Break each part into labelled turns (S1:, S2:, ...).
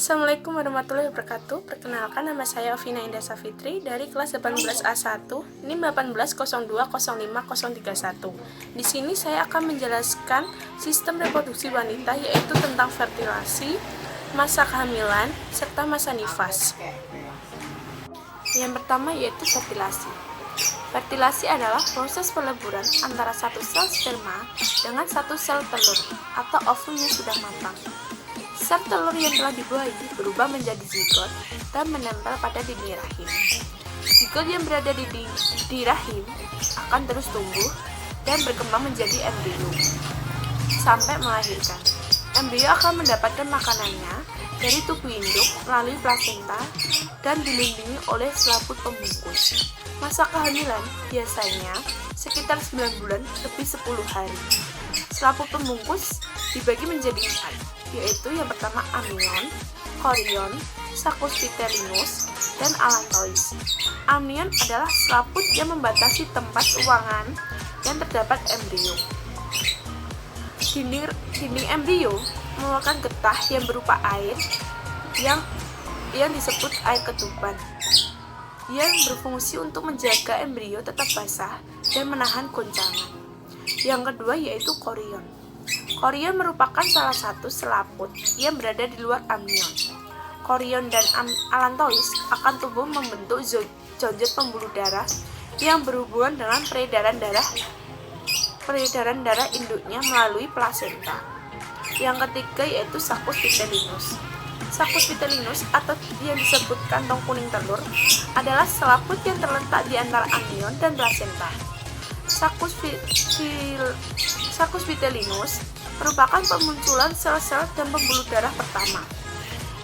S1: Assalamualaikum warahmatullahi wabarakatuh. Perkenalkan, nama saya Ovina Indah Safitri dari kelas 18A1, NIM 18020501. Di sini saya akan menjelaskan sistem reproduksi wanita, yaitu tentang fertilasi, masa kehamilan, serta masa nifas. Yang pertama yaitu fertilasi. Fertilasi adalah proses peleburan antara satu sel sperma dengan satu sel telur atau ovum yang sudah matang. Sel telur yang telah dibuahi berubah menjadi zigot dan menempel pada dinding rahim. Zigot yang berada di rahim akan terus tumbuh dan berkembang menjadi embrio sampai melahirkan. Embrio akan mendapatkan makanannya dari tubuh induk melalui plasenta dan dilindungi oleh selaput pembungkus. Masa kehamilan biasanya sekitar 9 bulan lebih 10 hari. Selaput pembungkus dibagi menjadi 4, yaitu yang pertama amnion, chorion, Saccus vitellinus, dan allantois. Amnion adalah selaput yang membatasi tempat ruangan yang terdapat embrio. Dinding embrio merupakan getah yang berupa air yang disebut air ketuban, yang berfungsi untuk menjaga embrio tetap basah dan menahan goncangan. Yang kedua yaitu chorion. Chorion merupakan salah satu selaput yang berada di luar amnion. Chorion dan allantois akan tumbuh membentuk jonjot pembuluh darah yang berhubungan dengan peredaran darah induknya melalui plasenta. Yang ketiga yaitu Saccus vitellinus. Saccus vitellinus atau yang disebut kantong kuning telur adalah selaput yang terletak di antara amnion dan plasenta. Saccus vitellinus merupakan pemunculan sel-sel dan pembuluh darah pertama.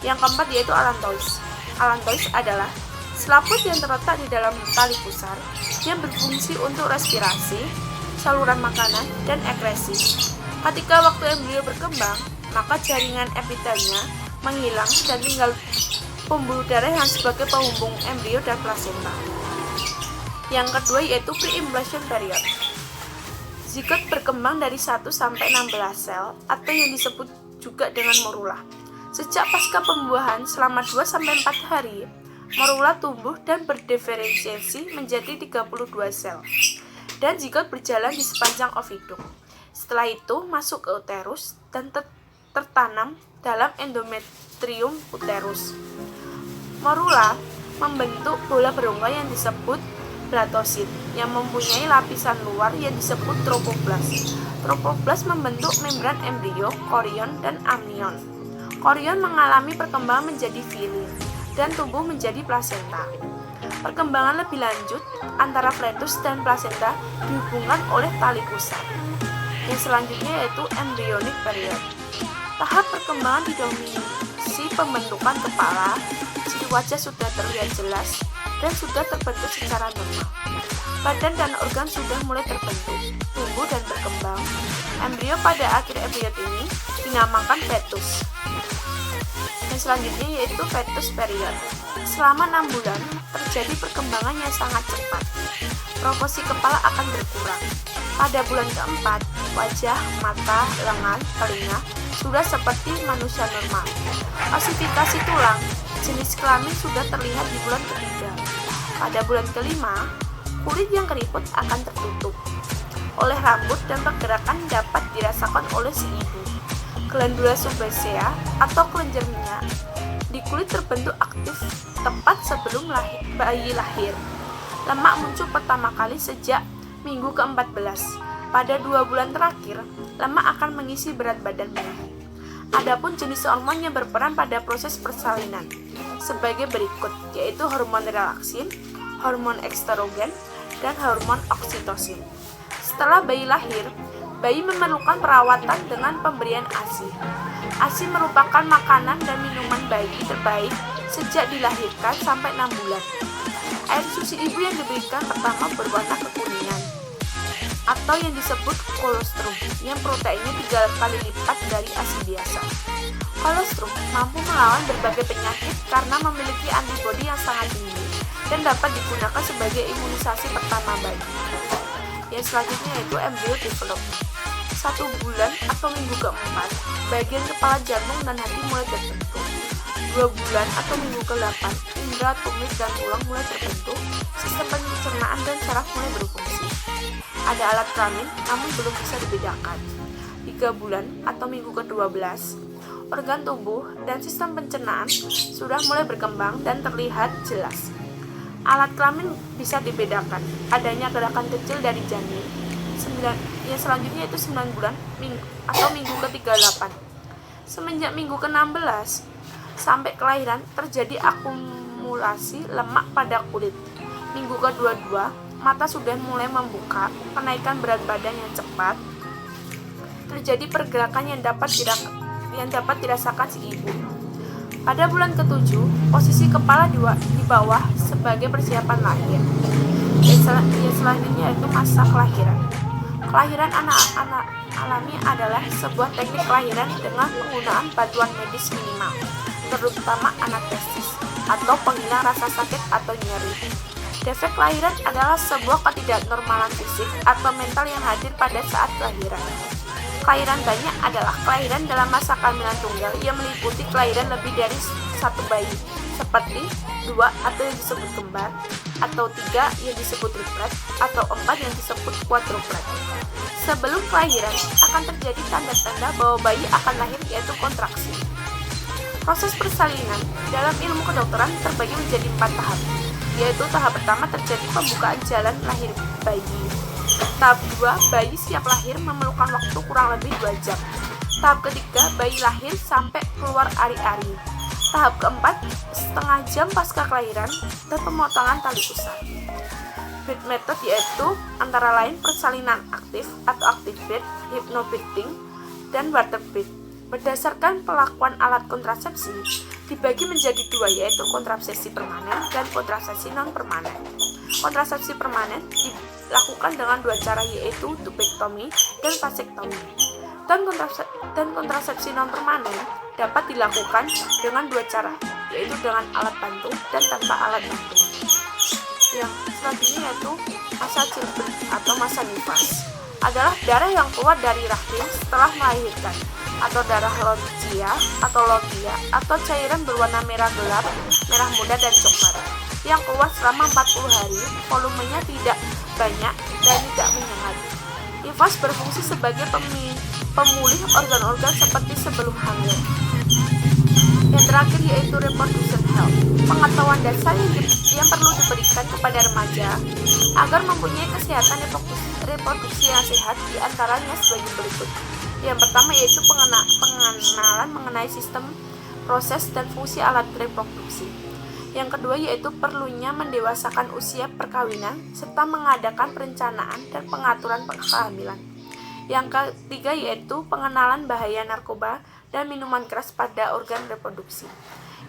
S1: Yang keempat yaitu allantois. Allantois adalah selaput yang terletak di dalam tali pusar yang berfungsi untuk respirasi, saluran makanan, dan ekresi. Ketika waktu embrio berkembang, maka jaringan epitelnya menghilang dan tinggal pembuluh darah yang sebagai penghubung embrio dan plasenta. Yang kedua yaitu pre-implantation period. Zigot berkembang dari 1 sampai 16 sel atau yang disebut juga dengan morula. Sejak pasca pembuahan selama 2 sampai 4 hari, morula tumbuh dan berdiferensiasi menjadi 32 sel. Dan zigot berjalan di sepanjang ovidum. Setelah itu masuk ke uterus dan tertanam dalam endometrium uterus. Morula membentuk bola berongga yang disebut blatosit yang mempunyai lapisan luar yang disebut tropoblas. Tropoblas membentuk membran embrio, chorion, dan amnion. Chorion mengalami perkembangan menjadi filin dan tumbuh menjadi plasenta. Perkembangan lebih lanjut antara fetus dan plasenta dihubungkan oleh tali pusar. Yang selanjutnya yaitu embryonic period. Tahap perkembangan didominasi pembentukan kepala, ciri wajah sudah terlihat jelas dan sudah terbentuk secara normal. Badan dan organ sudah mulai terbentuk, tumbuh dan berkembang. Embrio pada akhir period ini dinamakan fetus. Yang selanjutnya yaitu fetus period. Selama 6 bulan terjadi perkembangan yang sangat cepat. Proporsi kepala akan berkurang. Pada bulan keempat, wajah, mata, lengan, telinga sudah seperti manusia normal. Osifikasi tulang, jenis kelamin sudah terlihat di bulan ketiga. Pada bulan kelima, kulit yang keriput akan tertutup oleh rambut dan pergerakan dapat dirasakan oleh si ibu. Glandula sebasea atau kelenjar minyak di kulit terbentuk aktif tepat sebelum bayi lahir. Lemak muncul pertama kali sejak minggu ke-14. Pada 2 bulan terakhir, lemak akan mengisi berat badan bayi. Adapun jenis hormon yang berperan pada proses persalinan sebagai berikut, yaitu hormon relaksin, hormon estrogen, dan hormon oksitosin. Setelah bayi lahir, bayi memerlukan perawatan dengan pemberian ASI. ASI merupakan makanan dan minuman bayi terbaik sejak dilahirkan sampai 6 bulan. Air susu ibu yang diberikan pertama berwarna kekuningan atau yang disebut kolostrum yang proteinnya 3 kali lipat dari ASI biasa. Kolostrum mampu melawan berbagai penyakit karena memiliki antibodi yang sangat tinggi dan dapat digunakan sebagai imunisasi pertama bayi. Yang selanjutnya yaitu embryo development. 1 bulan atau minggu keempat, bagian kepala, jantung, dan hati mulai terbentuk. 2 bulan atau minggu ke-8, indera tumit dan tulang mulai terbentuk, sistem pencernaan dan saraf mulai berfungsi. Ada alat kelamin, namun belum bisa dibedakan. 3 bulan atau minggu ke-12, organ tubuh dan sistem pencernaan sudah mulai berkembang dan terlihat jelas. Alat kelamin bisa dibedakan, adanya gerakan kecil dari janin. Yang selanjutnya itu 9 bulan atau minggu ke-38. Semenjak minggu ke-16 sampai kelahiran terjadi akumulasi lemak pada kulit. Minggu ke-22, mata sudah mulai membuka, kenaikan berat badan yang cepat, terjadi pergerakan yang dapat dirasakan si ibu. Pada bulan ke-7, posisi kepala di bawah sebagai persiapan lahir. Yang selanjutnya yaitu masa kelahiran. Kelahiran anak-anak alami adalah sebuah teknik kelahiran dengan penggunaan bantuan medis minimal, terutama anestesis atau penghilang rasa sakit atau nyeri. Defek kelahiran adalah sebuah ketidaknormalan fisik atau mental yang hadir pada saat kelahiran. Kelahiran banyak adalah kelahiran dalam masa kehamilan tunggal yang meliputi kelahiran lebih dari satu bayi, seperti 2 atau yang disebut kembar, atau 3 yang disebut triplet, atau 4 yang disebut quadruplet. Sebelum kelahiran akan terjadi tanda-tanda bahwa bayi akan lahir, yaitu kontraksi. Proses persalinan dalam ilmu kedokteran terbagi menjadi 4 tahap, yaitu tahap pertama terjadi pembukaan jalan lahir bayi. Tahap 2, bayi siap lahir memerlukan waktu kurang lebih 2 jam. Tahap ketiga, bayi lahir sampai keluar ari-ari. Tahap keempat, setengah jam pasca kelahiran dan pemotongan tali pusar. Birth method yaitu antara lain persalinan aktif atau active birth, hypnobirthing, dan water birth. Berdasarkan pelakuan alat kontrasepsi, dibagi menjadi 2, yaitu kontrasepsi permanen dan kontrasepsi non-permanen. Kontrasepsi permanen dilakukan dengan 2 cara, yaitu tubektomi dan vasektomi. Dan kontrasepsi non-permanen dapat dilakukan dengan 2 cara, yaitu dengan alat bantu dan tanpa alat bantu. Yang selanjutnya yaitu masa childbirth atau masa nifas, adalah darah yang keluar dari rahim setelah melahirkan, atau darah logia atau cairan berwarna merah gelap, merah muda, dan coklat yang keluar selama 40 hari, volumenya tidak banyak dan tidak menyengat. Nifas berfungsi sebagai pemulih organ-organ seperti sebelum hamil. Yang terakhir yaitu reproduction health, pengetahuan dasar yang perlu diberikan kepada remaja agar mempunyai kesehatan reproduksi yang sehat, diantaranya sebagai berikut. Yang pertama yaitu pengenalan mengenai sistem, proses, dan fungsi alat reproduksi. Yang kedua yaitu perlunya mendewasakan usia perkawinan serta mengadakan perencanaan dan pengaturan kehamilan. Yang ketiga yaitu pengenalan bahaya narkoba dan minuman keras pada organ reproduksi.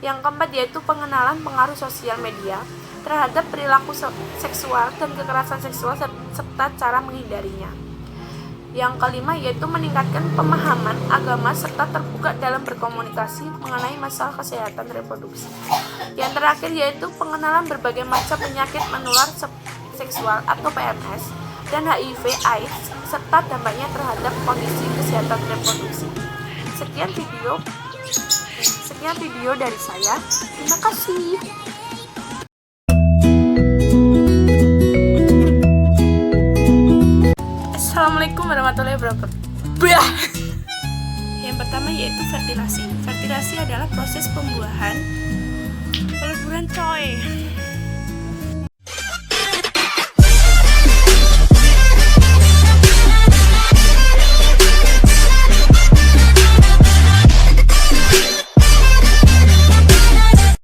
S1: Yang keempat yaitu pengenalan pengaruh sosial media terhadap perilaku seksual dan kekerasan seksual serta cara menghindarinya. Yang kelima yaitu meningkatkan pemahaman agama serta terbuka dalam berkomunikasi mengenai masalah kesehatan reproduksi. Yang terakhir yaitu pengenalan berbagai macam penyakit menular seksual atau PMS dan HIV/AIDS serta dampaknya terhadap kondisi kesehatan reproduksi. Sekian video dari saya. Terima kasih. Assalamualaikum warahmatullahi wabarakatuh. Yang pertama yaitu fertilasi. Fertilasi adalah proses pembuahan peleburan coy.